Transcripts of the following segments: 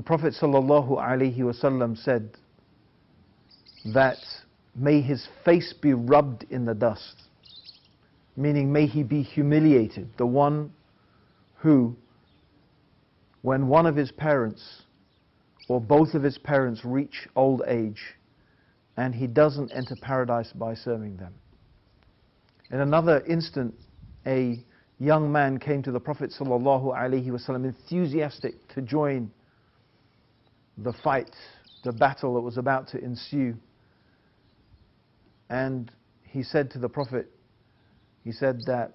The Prophet ﷺ said that may his face be rubbed in the dust, meaning may he be humiliated, the one who, when one of his parents or both of his parents reach old age and he doesn't enter paradise by serving them. In another instant, a young man came to the Prophet ﷺ enthusiastic to join the fight, the battle that was about to ensue. And he said to the Prophet, he said that,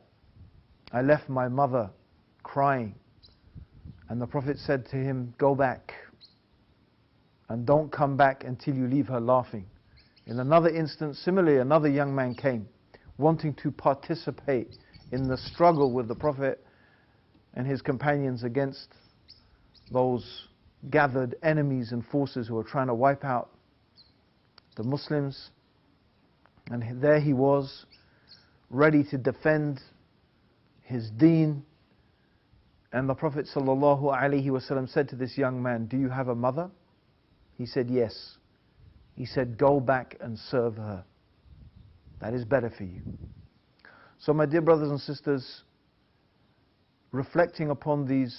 I left my mother crying. And the Prophet said to him, go back and don't come back until you leave her laughing. In another instance, similarly, another young man came wanting to participate in the struggle with the Prophet and his companions against those gathered enemies and forces who were trying to wipe out the Muslims. And there he was, ready to defend his deen. And the Prophet ﷺ said to this young man, do you have a mother? He said, yes. He said, go back and serve her. That is better for you. So my dear brothers and sisters, reflecting upon these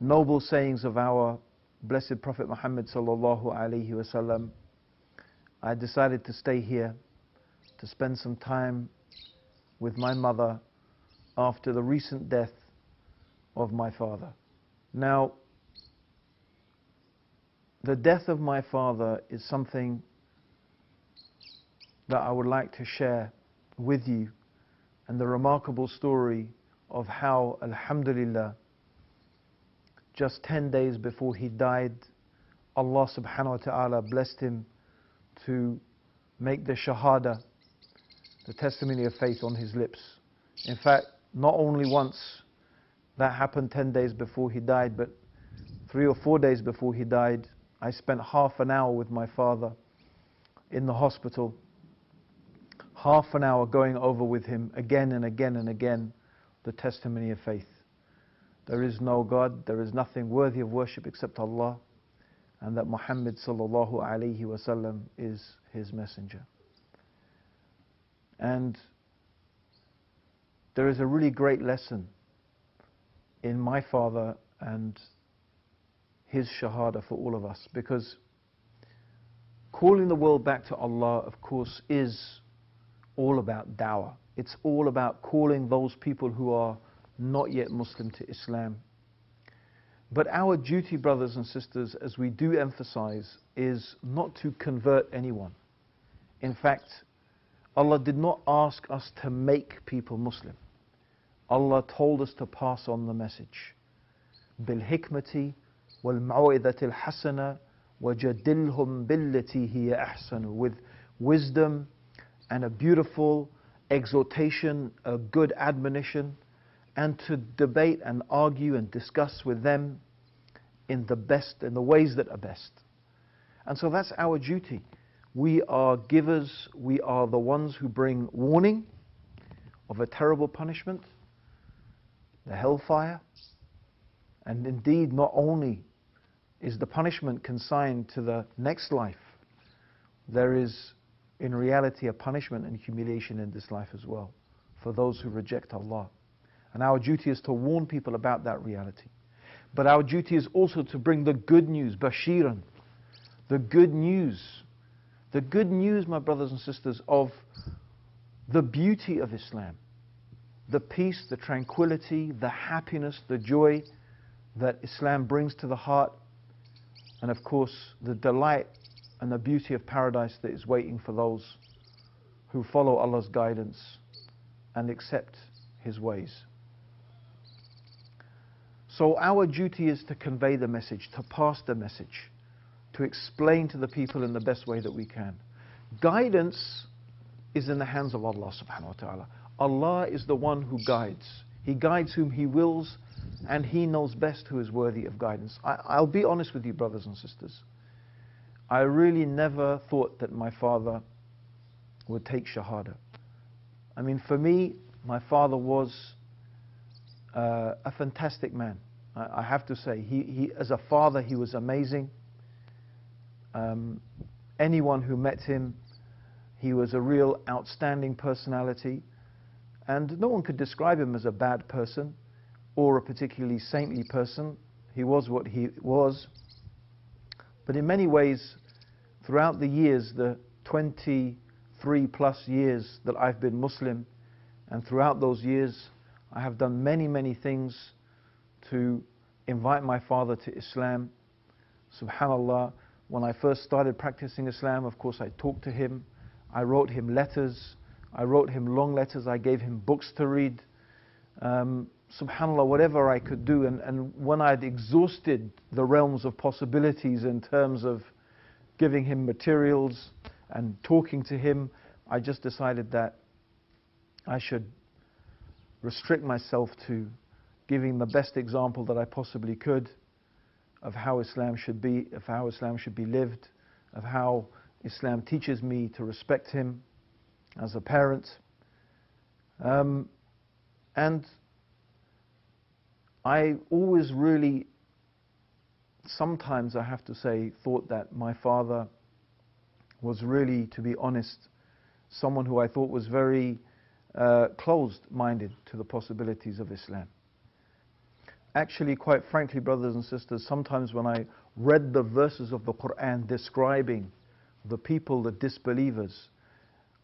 noble sayings of our blessed Prophet Muhammad ﷺ, I decided to stay here to spend some time with my mother after the recent death of my father. Now, the death of my father is something that I would like to share with you, and the remarkable story of how, alhamdulillah, just 10 days before he died, Allah subhanahu wa ta'ala blessed him to make the shahada, the testimony of faith, on his lips. In fact, not only once that happened 10 days before he died, but 3 or 4 days before he died, I spent half an hour with my father in the hospital, half an hour going over with him again and again and again the testimony of faith. There is no God, there is nothing worthy of worship except Allah, and that Muhammad sallallahu alayhi wasallam is his messenger. And there is a really great lesson in my father and his shahada for all of us, because calling the world back to Allah, of course, is all about da'wah. It's all about calling those people who are not yet Muslim to Islam. But our duty, brothers and sisters, as we do emphasize, is not to convert anyone. In fact, Allah did not ask us to make people Muslim. Allah told us to pass on the message. بِالْحِكْمَةِ وَالْمَوْعِظَةِ الْحَسَنَةِ وَجَدِلْهُمْ بِالَّتِي هِيَ أَحْسَنُ, with wisdom and a beautiful exhortation, a good admonition, and to debate and argue and discuss with them in the ways that are best. And so that's our duty. We are givers, we are the ones who bring warning of a terrible punishment, the hellfire. And indeed, not only is the punishment consigned to the next life, there is in reality a punishment and humiliation in this life as well for those who reject Allah. And our duty is to warn people about that reality. But our duty is also to bring the good news, bashiran, the good news, my brothers and sisters, of the beauty of Islam, the peace, the tranquility, the happiness, the joy that Islam brings to the heart, and of course the delight and the beauty of paradise that is waiting for those who follow Allah's guidance and accept His ways. So our duty is to convey the message, to pass the message, to explain to the people in the best way that we can. Guidance is in the hands of Allah subhanahu wa ta'ala. Allah is the one who guides. He guides whom He wills, and He knows best who is worthy of guidance. I'll be honest with you, brothers and sisters. I really never thought that my father would take shahada. I mean, for me, my father was a fantastic man. I have to say, he as a father, he was amazing. Anyone who met him, he was a real outstanding personality, and no one could describe him as a bad person or a particularly saintly person. He was what he was. But in many ways, throughout the years, the 23 plus years that I've been Muslim, and throughout those years, I have done many, many things to invite my father to Islam. Subhanallah, when I first started practicing Islam, of course, I talked to him. I wrote him letters. I wrote him long letters. I gave him books to read. Subhanallah, whatever I could do. And when I'd exhausted the realms of possibilities in terms of giving him materials and talking to him, I just decided that I should restrict myself to giving the best example that I possibly could of how Islam should be, of how Islam should be lived, of how Islam teaches me to respect him as a parent. And I always really, sometimes I have to say, thought that my father was really, to be honest, someone who I thought was very closed-minded to the possibilities of Islam. Actually, quite frankly, brothers and sisters, sometimes when I read the verses of the Quran describing the people, the disbelievers,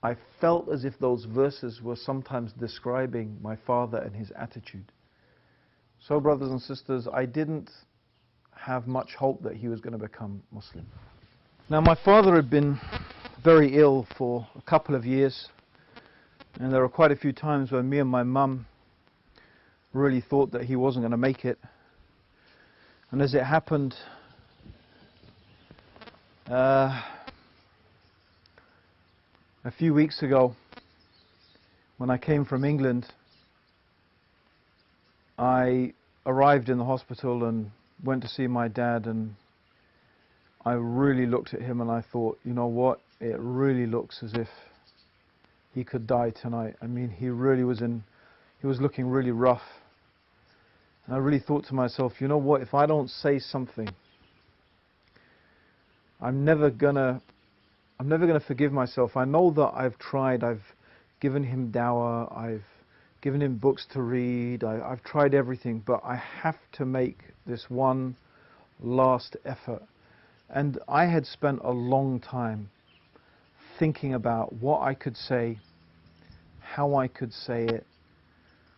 I felt as if those verses were sometimes describing my father and his attitude. So, brothers and sisters, I didn't have much hope that he was going to become Muslim. Now, my father had been very ill for a couple of years, and there were quite a few times when me and my mum really thought that he wasn't going to make it. And as it happened, a few weeks ago, when I came from England, I arrived in the hospital and went to see my dad, and I really looked at him and I thought, you know what, it really looks as if he could die tonight. I mean, he was looking really rough. And I really thought to myself, you know what, if I don't say something, I'm never gonna forgive myself. I know that I've tried, I've given him dawah, I've given him books to read, I've tried everything, but I have to make this one last effort. And I had spent a long time thinking about what I could say, how I could say it,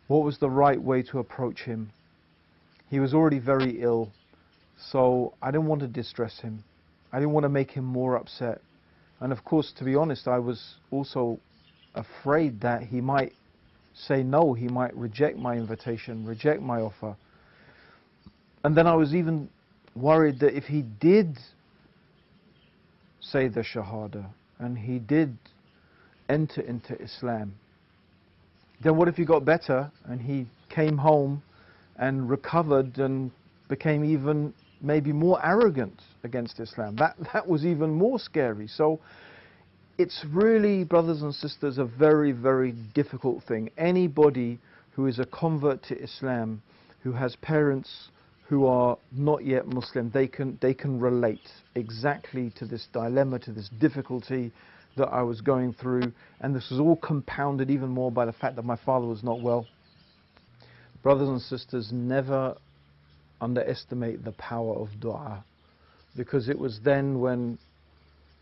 what was the right way to approach him. He was already very ill, so I didn't want to distress him. I didn't want to make him more upset. And of course, to be honest, I was also afraid that he might say no, he might reject my invitation, reject my offer. And then I was even worried that if he did say the Shahada and he did enter into Islam, then what if he got better and he came home and recovered and became even maybe more arrogant against Islam? That was even more scary. So it's really, brothers and sisters, a very, very difficult thing. Anybody who is a convert to Islam, who has parents who are not yet Muslim, they can relate exactly to this dilemma, to this difficulty that I was going through. And this was all compounded even more by the fact that my father was not well. Brothers and sisters, never underestimate the power of dua, because it was then when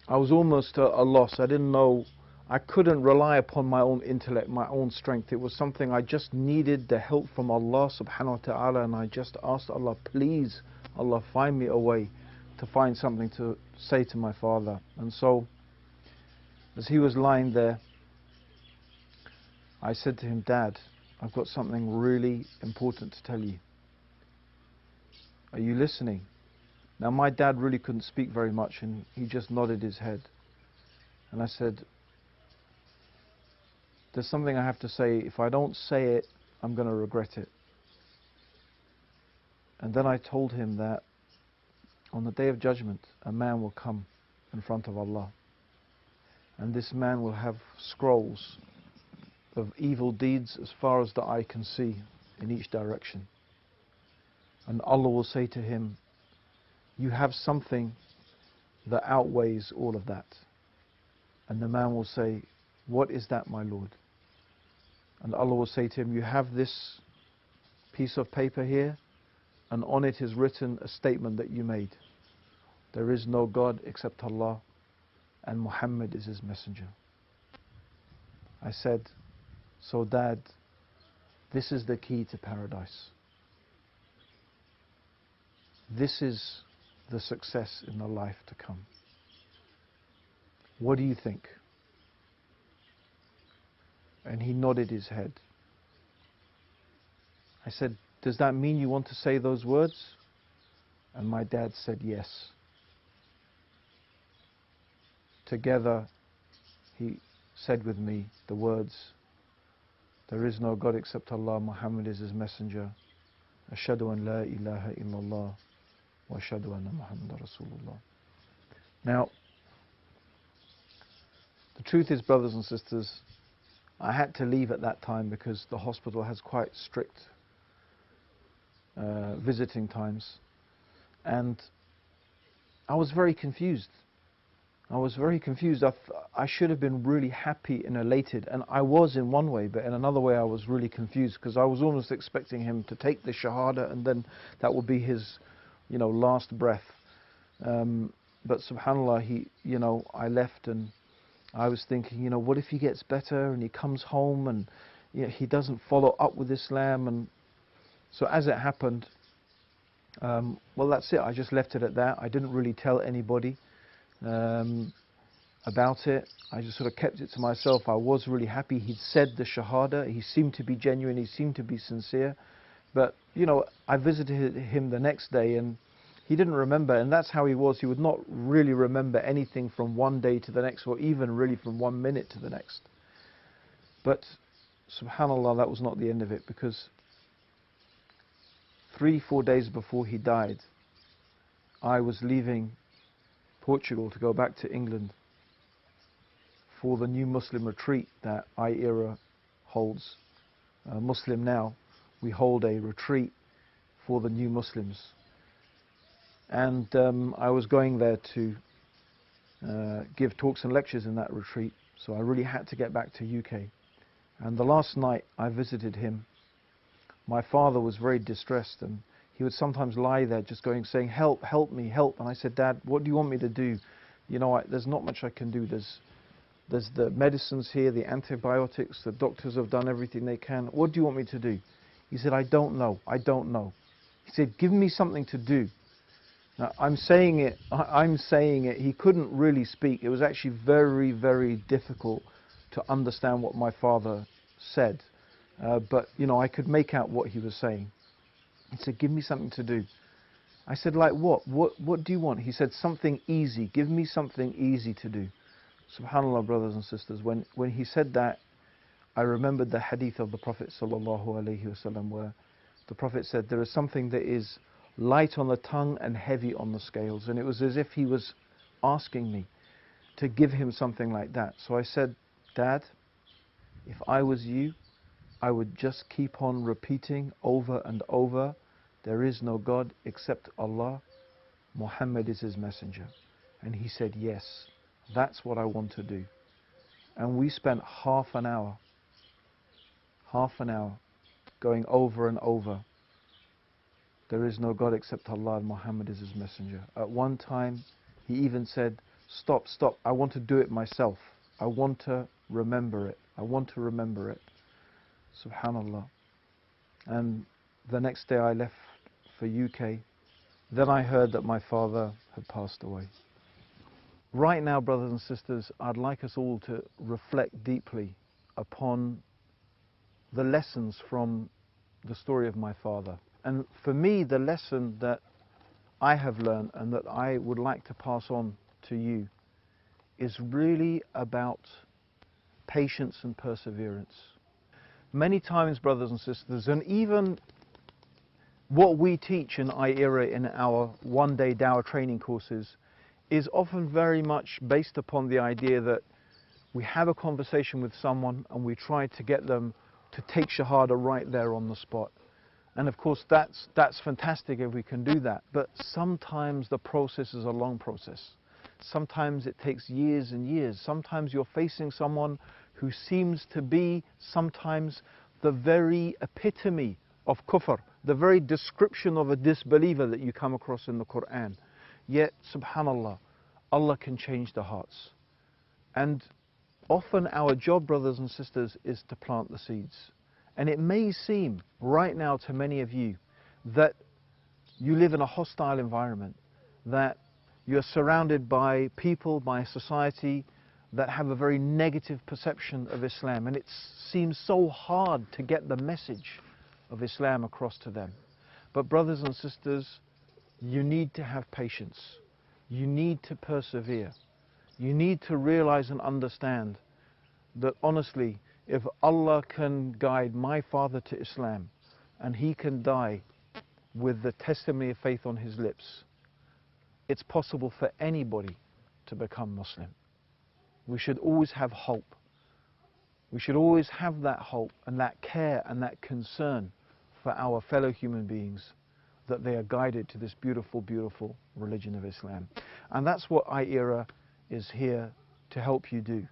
I was almost at a loss. I didn't know, I couldn't rely upon my own intellect, my own strength. It was something I just needed the help from Allah subhanahu wa ta'ala, and I just asked Allah, please, Allah, find me a way to find something to say to my father. And so, as he was lying there, I said to him, Dad, I've got something really important to tell you. Are you listening? Now, my dad really couldn't speak very much, and he just nodded his head. And I said, there's something I have to say. If I don't say it, I'm going to regret it. And then I told him that on the Day of Judgment, a man will come in front of Allah. And this man will have scrolls of evil deeds as far as the eye can see in each direction. And Allah will say to him, you have something that outweighs all of that. And the man will say, what is that, my Lord? And Allah will say to him, you have this piece of paper here, and on it is written a statement that you made. There is no God except Allah, and Muhammad is his messenger. I said, so Dad, this is the key to paradise. This is the success in the life to come. What do you think? And he nodded his head. I said, does that mean you want to say those words? And my dad said yes. Together, he said with me the words, there is no God except Allah, Muhammad is his messenger. Ashhadu an la ilaha illallah wa ashhadu anna Muhammadan Rasulullah. Now, the truth is, brothers and sisters, I had to leave at that time because the hospital has quite strict visiting times, and I was very confused. I should have been really happy and elated, and I was in one way, but in another way I was really confused because I was almost expecting him to take the Shahada and then that would be his, last breath. But subhanAllah, I left and I was thinking, what if he gets better and he comes home and he doesn't follow up with Islam? And so as it happened, well, that's it. I just left it at that. I didn't really tell anybody about it. I just sort of kept it to myself. I was really happy he'd said the Shahada. He seemed to be genuine. He seemed to be sincere. But, I visited him the next day and he didn't remember, and that's how he was. He would not really remember anything from one day to the next, or even really from 1 minute to the next. But subhanAllah, that was not the end of it, because 3-4 days before he died, I was leaving Portugal to go back to England for the new Muslim retreat that IERA holds. Muslim Now, we hold a retreat for the new Muslims. And I was going there to give talks and lectures in that retreat, so I really had to get back to UK. And the last night I visited him, my father was very distressed, and he would sometimes lie there just saying, help, help me, help. And I said, Dad, what do you want me to do? There's not much I can do. There's the medicines here, the antibiotics, the doctors have done everything they can. What do you want me to do? He said, I don't know. He said, give me something to do. Now, I'm saying it, he couldn't really speak. It was actually very, very difficult to understand what my father said. But, I could make out what he was saying. He said, give me something to do. I said, like what? What do you want? He said, something easy. Give me something easy to do. SubhanAllah, brothers and sisters, when he said that, I remembered the hadith of the Prophet ﷺ, where the Prophet said, there is something that is light on the tongue and heavy on the scales. And it was as if he was asking me to give him something like that. So I said, Dad, if I was you, I would just keep on repeating over and over, there is no God except Allah, Muhammad is his messenger. And he said, yes, that's what I want to do. And we spent half an hour going over and over, there is no God except Allah and Muhammad is his messenger. At one time, he even said, stop, I want to do it myself. I want to remember it. Subhanallah. And the next day I left for UK. Then I heard that my father had passed away. Right now, brothers and sisters, I'd like us all to reflect deeply upon the lessons from the story of my father. And for me, the lesson that I have learned and that I would like to pass on to you is really about patience and perseverance. Many times, brothers and sisters, and even what we teach in IERA in our one-day Dawah training courses is often very much based upon the idea that we have a conversation with someone and we try to get them to take Shahada right there on the spot. And of course, that's fantastic if we can do that. But sometimes the process is a long process. Sometimes it takes years and years. Sometimes you're facing someone who seems to be sometimes the very epitome of kufr, the very description of a disbeliever that you come across in the Quran. Yet, subhanallah, Allah can change the hearts. And often our job, brothers and sisters, is to plant the seeds. And it may seem right now to many of you that you live in a hostile environment, that you're surrounded by people, by society that have a very negative perception of Islam, and it seems so hard to get the message of Islam across to them. But brothers and sisters, you need to have patience. You need to persevere. You need to realize and understand that honestly, if Allah can guide my father to Islam and he can die with the testimony of faith on his lips, it's possible for anybody to become Muslim. We should always have hope. We should always have that hope and that care and that concern for our fellow human beings, that they are guided to this beautiful, beautiful religion of Islam. And that's what IERA is here to help you do,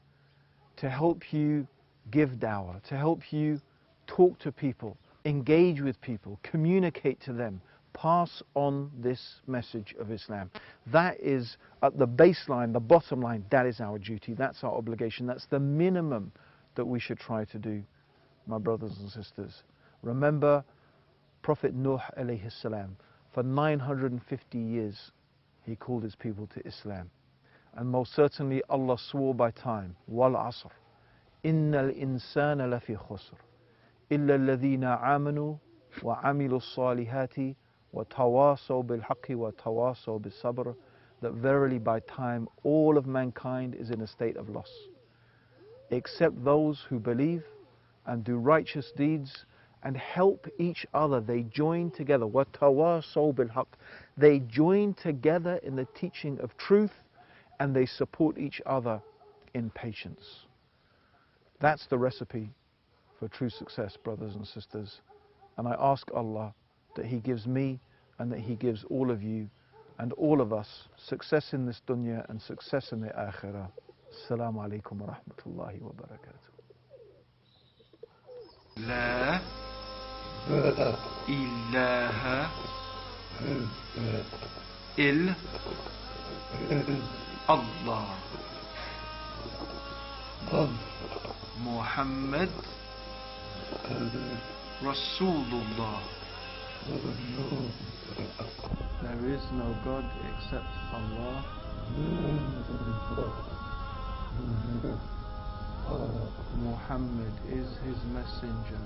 to help you give dawah, to help you talk to people, engage with people, communicate to them, pass on this message of Islam. That is at the baseline, the bottom line, that is our duty, that's our obligation, that's the minimum that we should try to do, my brothers and sisters. Remember Prophet Nuh alayhi salam, for 950 years he called his people to Islam. And most certainly Allah swore by time, wal asr, innal insana lafi khusr, illa alladhina amanu wa amilu salihati wa tawasaw bil haqqi wa tawasaw bis sabr, that verily by time all of mankind is in a state of loss, except those who believe and do righteous deeds and help each other. They join together, wa tawasaw bil haqq, they join together in the teaching of truth, and they support each other in patience. That's the recipe for true success, brothers and sisters. And I ask Allah that He gives me and that He gives all of you and all of us success in this dunya and success in the akhirah. Assalamu alaikum wa rahmatullahi wa barakatuh. La ilaha il Allah Muhammad Rasulullah. There is no God except Allah. Muhammad is his messenger.